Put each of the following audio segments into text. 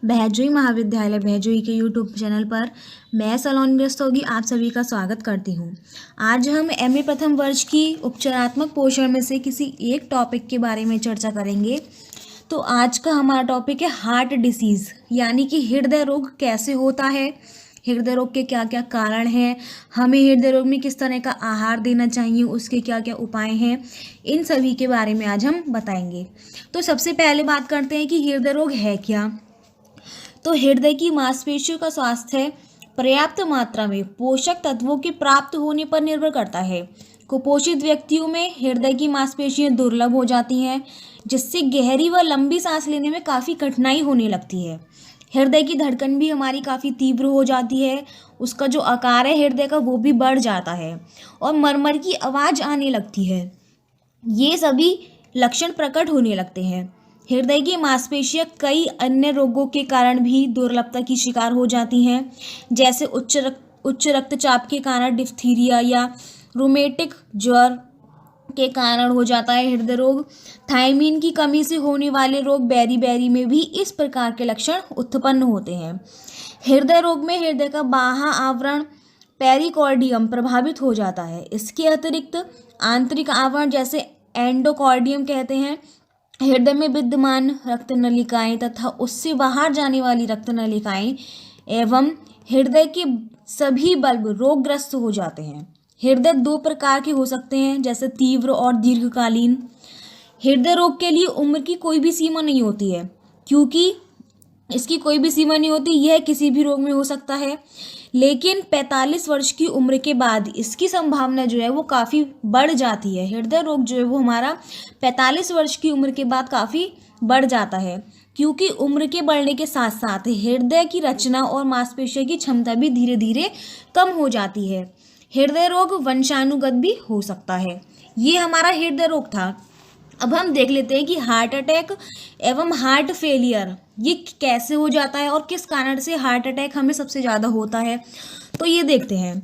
बहजोई महाविद्यालय बहजोई के YouTube channel पर मैं सलोनी रस्तोगी आप सभी का स्वागत करती हूँ। आज हम एमए प्रथम वर्ष की उपचारात्मक पोषण में से किसी एक टॉपिक के बारे में चर्चा करेंगे। तो आज का हमारा टॉपिक है हार्ट डिसीज़, यानी कि हृदय रोग कैसे होता है, हृदय रोग के क्या क्या कारण हैं, हमें हृदय रोग में किस तरह का आहार देना चाहिए, उसके क्या क्या उपाय हैं, इन सभी के बारे में आज हम बताएंगे। तो सबसे पहले बात करते हैं कि हृदय रोग है क्या। तो हृदय की मांसपेशियों का स्वास्थ्य पर्याप्त मात्रा में पोषक तत्वों के प्राप्त होने पर निर्भर करता है। कुपोषित व्यक्तियों में हृदय की मांसपेशियां दुर्लभ हो जाती हैं, जिससे गहरी व लंबी सांस लेने में काफ़ी कठिनाई होने लगती है। हृदय की धड़कन भी हमारी काफ़ी तीव्र हो जाती है, उसका जो आकार है हृदय का वो भी बढ़ जाता है और मरमर की आवाज़ आने लगती है। ये सभी लक्षण प्रकट होने लगते हैं। हृदय की मांसपेशियां कई अन्य रोगों के कारण भी दुर्बलता की शिकार हो जाती हैं, जैसे उच्च रक्तचाप के कारण डिप्थीरिया या रूमेटिक ज्वर के कारण हो जाता है हृदय रोग। थायमीन की कमी से होने वाले रोग बेरी में भी इस प्रकार के लक्षण उत्पन्न होते हैं। हृदय रोग में हृदय का बाह्य आवरण पेरिकार्डियम प्रभावित हो जाता है। इसके अतिरिक्त आंतरिक आवरण जैसे एंडोकार्डियम कहते हैं, हृदय में विद्यमान रक्त नलिकाएं तथा उससे बाहर जाने वाली रक्त नलिकाएं एवं हृदय के सभी बल्ब रोगग्रस्त हो जाते हैं। हृदय दो प्रकार के हो सकते हैं, जैसे तीव्र और दीर्घकालीन। हृदय रोग के लिए उम्र की कोई भी सीमा नहीं होती है, क्योंकि इसकी कोई भी सीमा नहीं होती, यह किसी भी रोग में हो सकता है। लेकिन 45 वर्ष की उम्र के बाद इसकी संभावना जो है वो काफ़ी बढ़ जाती है। हृदय रोग जो है वो हमारा 45 वर्ष की उम्र के बाद काफ़ी बढ़ जाता है, क्योंकि उम्र के बढ़ने के साथ साथ हृदय की रचना और मांसपेशियों की क्षमता भी धीरे धीरे कम हो जाती है। हृदय रोग वंशानुगत भी हो सकता है। ये हमारा हृदय रोग था। अब हम देख लेते हैं कि हार्ट अटैक एवं हार्ट फेलियर ये कैसे हो जाता है और किस कारण से हार्ट अटैक हमें सबसे ज़्यादा होता है, तो ये देखते हैं।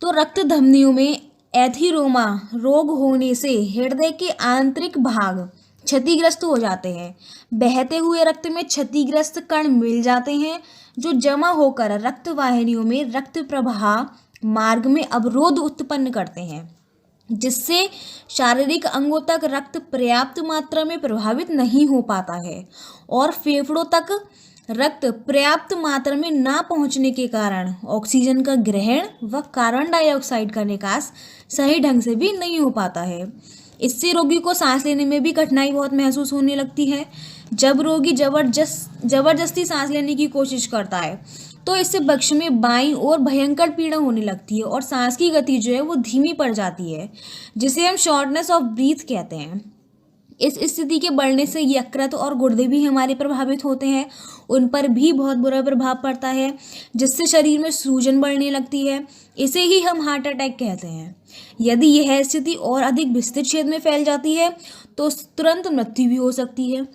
तो रक्त धमनियों में एथीरोमा रोग होने से हृदय के आंतरिक भाग क्षतिग्रस्त हो जाते हैं। बहते हुए रक्त में क्षतिग्रस्त कण मिल जाते हैं, जो जमा होकर रक्त वाहिनियों में रक्त प्रवाह मार्ग में अवरोध उत्पन्न करते हैं, जिससे शारीरिक अंगों तक रक्त पर्याप्त मात्रा में प्रभावित नहीं हो पाता है और फेफड़ों तक रक्त पर्याप्त मात्रा में ना पहुंचने के कारण ऑक्सीजन का ग्रहण व कार्बन डाइऑक्साइड का निकास सही ढंग से भी नहीं हो पाता है। इससे रोगी को सांस लेने में भी कठिनाई बहुत महसूस होने लगती है। जब रोगी जबरदस्ती सांस लेने की कोशिश करता है तो इससे बक्ष में बाईं ओर भयंकर पीड़ा होने लगती है और सांस की गति जो है वो धीमी पड़ जाती है, जिसे हम शॉर्टनेस ऑफ ब्रीथ कहते हैं। इस स्थिति के बढ़ने से यकृत और गुर्दे भी हमारे प्रभावित होते हैं, उन पर भी बहुत बुरा प्रभाव पड़ता है, जिससे शरीर में सूजन बढ़ने लगती है। इसे ही हम हार्ट अटैक कहते हैं। यदि यह स्थिति और अधिक विस्तृत क्षेत्र में फैल जाती है तो तुरंत मृत्यु भी हो सकती है।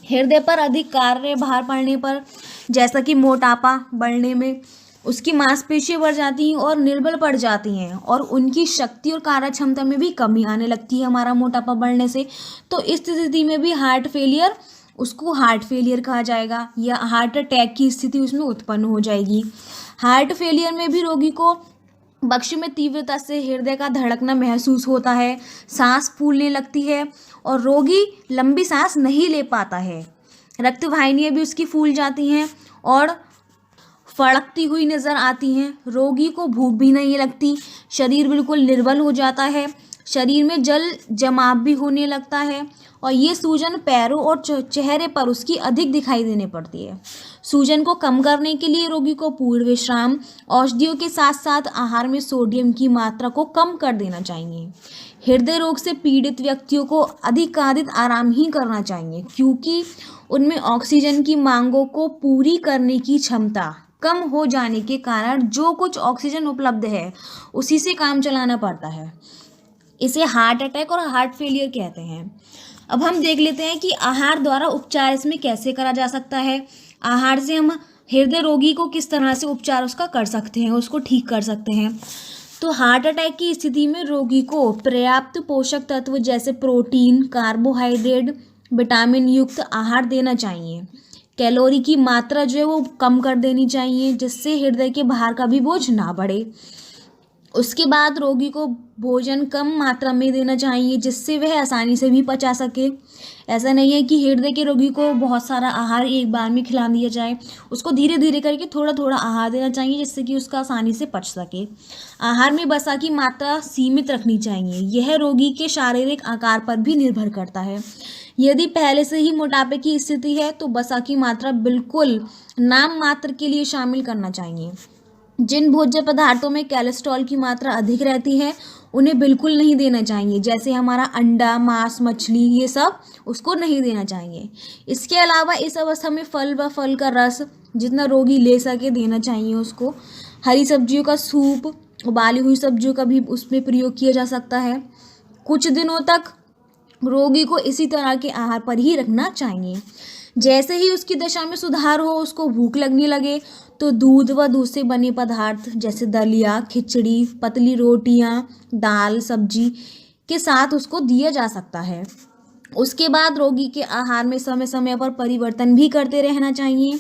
हृदय पर अधिक कार्यभार पड़ने पर, जैसा कि मोटापा बढ़ने में उसकी मांसपेशियां बढ़ जाती हैं और निर्बल पड़ जाती हैं और उनकी शक्ति और कार्य क्षमता में भी कमी आने लगती है हमारा मोटापा बढ़ने से। तो इस स्थिति में भी हार्ट फेलियर, उसको हार्ट फेलियर कहा जाएगा या हार्ट अटैक की स्थिति उसमें उत्पन्न हो जाएगी। हार्ट फेलियर में भी रोगी को बक्ष में तीव्रता से हृदय का धड़कना महसूस होता है, सांस फूलने लगती है और रोगी लंबी सांस नहीं ले पाता है। रक्त वाहिनियाँ भी उसकी फूल जाती हैं और फड़कती हुई नज़र आती हैं। रोगी को भूख भी नहीं लगती, शरीर बिल्कुल निर्बल हो जाता है, शरीर में जल जमाव भी होने लगता है और ये सूजन पैरों और चेहरे पर उसकी अधिक दिखाई देने पड़ती है। सूजन को कम करने के लिए रोगी को पूर्ण विश्राम, औषधियों के साथ साथ आहार में सोडियम की मात्रा को कम कर देना चाहिए। हृदय रोग से पीड़ित व्यक्तियों को अधिकाधिक आराम ही करना चाहिए, क्योंकि उनमें ऑक्सीजन की मांगों को पूरी करने की क्षमता कम हो जाने के कारण जो कुछ ऑक्सीजन उपलब्ध है उसी से काम चलाना पड़ता है। इसे हार्ट अटैक और हार्ट फेलियर कहते हैं। अब हम देख लेते हैं कि आहार द्वारा उपचार इसमें कैसे करा जा सकता है। आहार से हम हृदय रोगी को किस तरह से उपचार उसका कर सकते हैं, उसको ठीक कर सकते हैं। तो हार्ट अटैक की स्थिति में रोगी को पर्याप्त पोषक तत्व जैसे प्रोटीन, कार्बोहाइड्रेट, विटामिन युक्त आहार देना चाहिए। कैलोरी की मात्रा जो है वो कम कर देनी चाहिए, जिससे हृदय के भार का भी बोझ ना बढ़े। उसके बाद रोगी को भोजन कम मात्रा में देना चाहिए, जिससे वह आसानी से भी पचा सके। ऐसा नहीं है कि हृदय के रोगी को बहुत सारा आहार एक बार में खिला दिया जाए, उसको धीरे धीरे करके थोड़ा थोड़ा आहार देना चाहिए, जिससे कि उसका आसानी से पच सके। आहार में वसा की मात्रा सीमित रखनी चाहिए, यह रोगी के शारीरिक आकार पर भी निर्भर करता है। यदि पहले से ही मोटापे की स्थिति है तो वसा की मात्रा बिल्कुल नाम मात्र के लिए शामिल करना चाहिए। जिन भोज्य पदार्थों में कोलेस्ट्रॉल की मात्रा अधिक रहती है उन्हें बिल्कुल नहीं देना चाहिए, जैसे हमारा अंडा, मांस, मछली, ये सब उसको नहीं देना चाहिए। इसके अलावा इस अवस्था में फल व फल का रस जितना रोगी ले सके देना चाहिए उसको। हरी सब्जियों का सूप, उबाली हुई सब्जियों का भी उसमें प्रयोग किया जा सकता है। कुछ दिनों तक रोगी को इसी तरह के आहार पर ही रखना चाहिए। जैसे ही उसकी दशा में सुधार हो, उसको भूख लगने लगे, तो दूध व दूध से बने पदार्थ जैसे दलिया, खिचड़ी, पतली रोटियां, दाल, सब्जी के साथ उसको दिया जा सकता है। उसके बाद रोगी के आहार में समय समय पर परिवर्तन भी करते रहना चाहिए।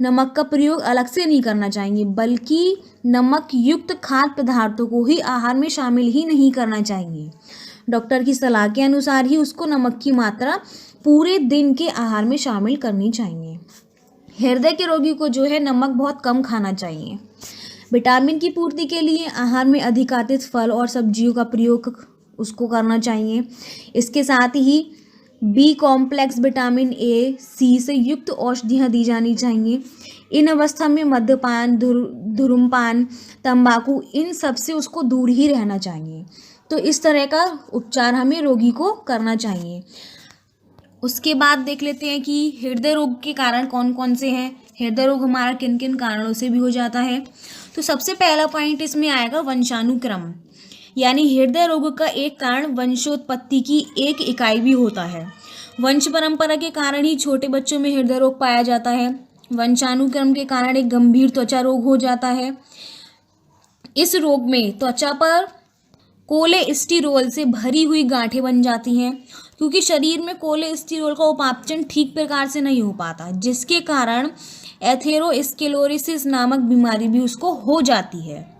नमक का प्रयोग अलग से नहीं करना चाहिए, बल्कि नमक युक्त खाद्य पदार्थों को ही आहार में शामिल ही नहीं करना चाहिए। डॉक्टर की सलाह के अनुसार ही उसको नमक की मात्रा पूरे दिन के आहार में शामिल करनी चाहिए। हृदय के रोगी को जो है नमक बहुत कम खाना चाहिए। विटामिन की पूर्ति के लिए आहार में अधिकाधिक फल और सब्जियों का प्रयोग उसको करना चाहिए। इसके साथ ही बी कॉम्प्लेक्स, विटामिन ए, सी से युक्त औषधियाँ दी जानी चाहिए। इन अवस्था में मद्यपान, धूम्रपान, तंबाकू, इन सब से उसको दूर ही रहना चाहिए। तो इस तरह का उपचार हमें रोगी को करना चाहिए। उसके बाद देख लेते हैं कि हृदय रोग के कारण कौन कौन से हैं। हृदय रोग हमारा किन किन कारणों से भी हो जाता है। तो सबसे पहला पॉइंट इसमें आएगा वंशानुक्रम, यानी हृदय रोग का एक कारण वंशोत्पत्ति की एक इकाई भी होता है। वंश परंपरा के कारण ही छोटे बच्चों में हृदय रोग पाया जाता है। वंशानुक्रम के कारण एक गंभीर त्वचा रोग हो जाता है। इस रोग में त्वचा पर कोलेस्टेरोल से भरी हुई गांठें बन जाती हैं, क्योंकि शरीर में कोलेस्टेरोल का उपापचय ठीक प्रकार से नहीं हो पाता, जिसके कारण एथेरोस्क्लेरोसिस नामक बीमारी भी उसको हो जाती है।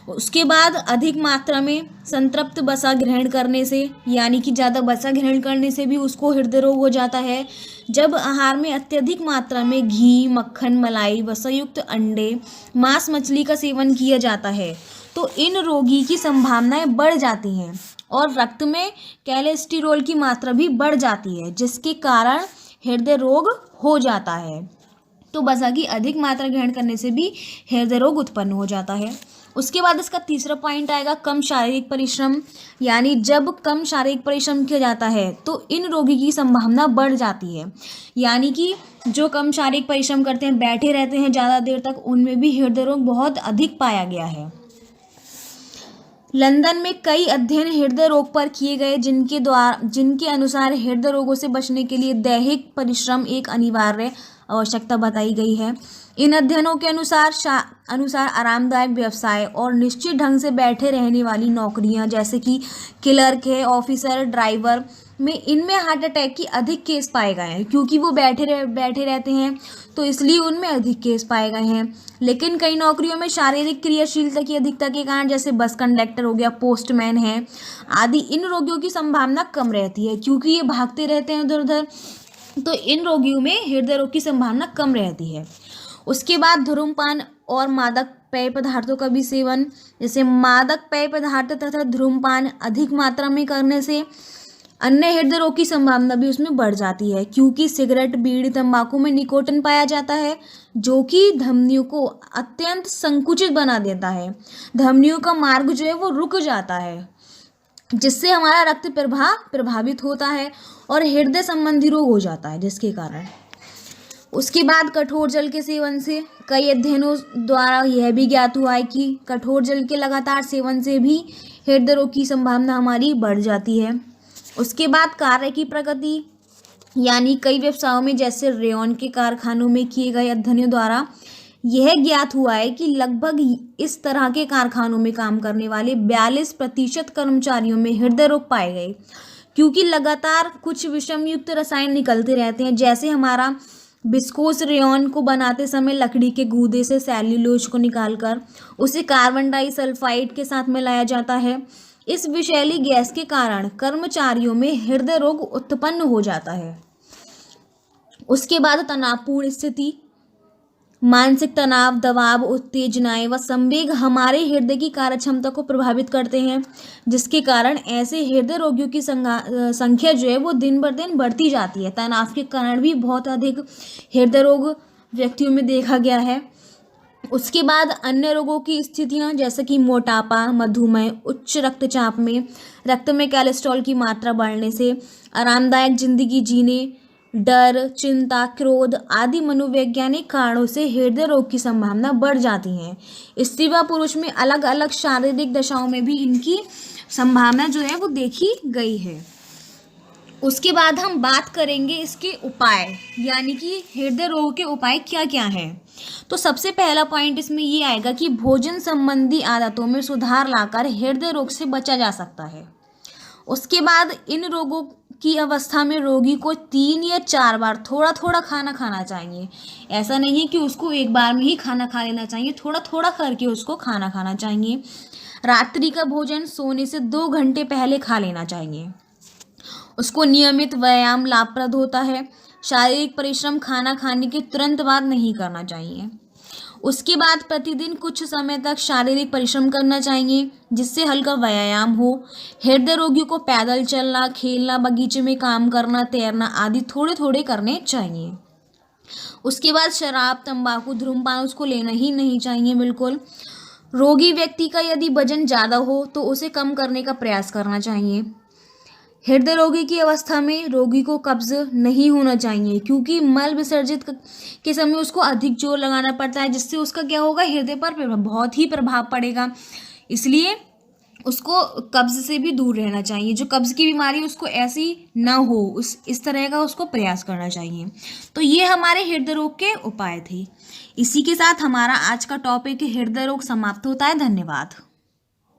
उसके बाद अधिक मात्रा में संतृप्त वसा ग्रहण करने से, यानी कि ज़्यादा वसा ग्रहण करने से भी उसको हृदय रोग हो जाता है। जब आहार में अत्यधिक मात्रा में घी, मक्खन, मलाई, वसायुक्त अंडे, मांस, मछली का सेवन किया जाता है तो इन रोगी की संभावनाएं बढ़ जाती हैं और रक्त में कोलेस्टेरोल की मात्रा भी बढ़ जाती है, जिसके कारण हृदय रोग हो जाता है। तो वसा की अधिक मात्रा ग्रहण करने से भी हृदय रोग उत्पन्न हो जाता है। उसके बाद इसका तीसरा पॉइंट आएगा कम शारीरिक परिश्रम, यानी जब कम शारीरिक परिश्रम किया जाता है तो इन रोगी की संभावना बढ़ जाती है। यानी कि जो कम शारीरिक परिश्रम करते हैं, बैठे रहते हैं ज़्यादा देर तक, उनमें भी हृदय रोग बहुत अधिक पाया गया है। लंदन में कई अध्ययन हृदय रोग पर किए गए, जिनके अनुसार हृदय रोगों से बचने के लिए दैहिक परिश्रम एक अनिवार्य आवश्यकता बताई गई है। इन अध्ययनों के अनुसार आरामदायक व्यवसाय और निश्चित ढंग से बैठे रहने वाली नौकरियां, जैसे कि क्लर्क है, ऑफिसर, ड्राइवर में, इनमें हार्ट अटैक की अधिक केस पाए गए हैं, क्योंकि वो बैठे रहते हैं तो इसलिए उनमें अधिक केस पाए गए हैं। लेकिन कई नौकरियों में शारीरिक क्रियाशीलता की अधिकता के कारण, जैसे बस कंडक्टर हो गया, पोस्टमैन है आदि, इन रोगियों की संभावना कम रहती है, क्योंकि ये भागते रहते हैं इधर उधर, तो इन रोगियों में हृदय रोग की संभावना कम रहती है। उसके बाद धूम्रपान और मादक पेय पदार्थों का भी सेवन, जैसे मादक पेय पदार्थ तथा धूम्रपान अधिक मात्रा में करने से अन्य हृदय रोग की संभावना भी उसमें बढ़ जाती है, क्योंकि सिगरेट, बीड़ी, तंबाकू में निकोटिन पाया जाता है, जो कि धमनियों को अत्यंत संकुचित बना देता है। धमनियों का मार्ग जो है वो रुक जाता है, जिससे हमारा रक्त प्रवाह प्रभावित होता है और हृदय संबंधी रोग हो जाता है, जिसके कारण। उसके बाद कठोर जल के सेवन से, कई अध्ययनों द्वारा यह भी ज्ञात हुआ है कि कठोर जल के लगातार सेवन से भी हृदय रोग की संभावना हमारी बढ़ जाती है। उसके बाद कार्य की प्रगति, यानी कई व्यवसायों में, जैसे रेयन के कारखानों में किए गए अध्ययनों द्वारा यह ज्ञात हुआ है कि लगभग इस तरह के कारखानों में काम करने वाले 42% कर्मचारियों में हृदय रोग पाए गए, क्योंकि लगातार कुछ विषम युक्त रसायन निकलते रहते हैं, जैसे हमारा विस्कोस रेयॉन को बनाते समय लकड़ी के गूदे से सेल्यूलोज को निकालकर उसे कार्बन डाइसल्फाइड के साथ मिलाया जाता है। इस विषैली गैस के कारण कर्मचारियों में हृदय रोग उत्पन्न हो जाता है। उसके बाद तनावपूर्ण स्थिति, मानसिक तनाव, दबाव, उत्तेजनाएं व संवेग हमारे हृदय की कार्यक्षमता को प्रभावित करते हैं, जिसके कारण ऐसे हृदय रोगियों की संख्या जो है वो दिन ब दिन बढ़ती जाती है। तनाव के कारण भी बहुत अधिक हृदय रोग व्यक्तियों में देखा गया है। उसके बाद अन्य रोगों की स्थितियां जैसे कि मोटापा, मधुमेह, उच्च रक्तचाप में, रक्त में कोलेस्ट्रॉल की मात्रा बढ़ने से, आरामदायक जिंदगी जीने, डर, चिंता, क्रोध आदि मनोवैज्ञानिक कारणों से हृदय रोग की संभावना बढ़ जाती है। स्त्री व पुरुष में अलग अलग शारीरिक दशाओं में भी इनकी संभावना जो है वो देखी गई है। उसके बाद हम बात करेंगे इसके उपाय, यानी कि हृदय रोग के उपाय क्या क्या हैं। तो सबसे पहला पॉइंट इसमें ये आएगा कि भोजन संबंधी आदतों में सुधार लाकर हृदय रोग से बचा जा सकता है। उसके बाद इन रोगों की अवस्था में रोगी को 3 या 4 बार थोड़ा थोड़ा खाना खाना चाहिए। ऐसा नहीं है कि उसको एक बार में ही खाना खा लेना चाहिए, थोड़ा थोड़ा करके उसको खाना खाना चाहिए। रात्रि का भोजन सोने से 2 घंटे पहले खा लेना चाहिए। उसको नियमित व्यायाम लाभप्रद होता है। शारीरिक परिश्रम खाना खाने के तुरंत बाद नहीं करना चाहिए। उसके बाद प्रतिदिन कुछ समय तक शारीरिक परिश्रम करना चाहिए जिससे हल्का व्यायाम हो। हृदय रोगियों को पैदल चलना, खेलना, बगीचे में काम करना, तैरना आदि थोड़े थोड़े करने चाहिए। उसके बाद शराब, तंबाकू, धूम्रपान उसको लेना ही नहीं चाहिए बिल्कुल। रोगी व्यक्ति का यदि वजन ज़्यादा हो तो उसे कम करने का प्रयास करना चाहिए। हृदय रोगी की अवस्था में रोगी को कब्ज नहीं होना चाहिए, क्योंकि मल विसर्जित के समय उसको अधिक जोर लगाना पड़ता है, जिससे उसका क्या होगा, हृदय पर बहुत ही प्रभाव पड़ेगा। इसलिए उसको कब्ज से भी दूर रहना चाहिए। जो कब्ज की बीमारी उसको ऐसी ना हो, इस तरह का उसको प्रयास करना चाहिए। तो ये हमारे हृदय रोग के उपाय थे। इसी के साथ हमारा आज का टॉपिक हृदय रोग समाप्त होता है। धन्यवाद।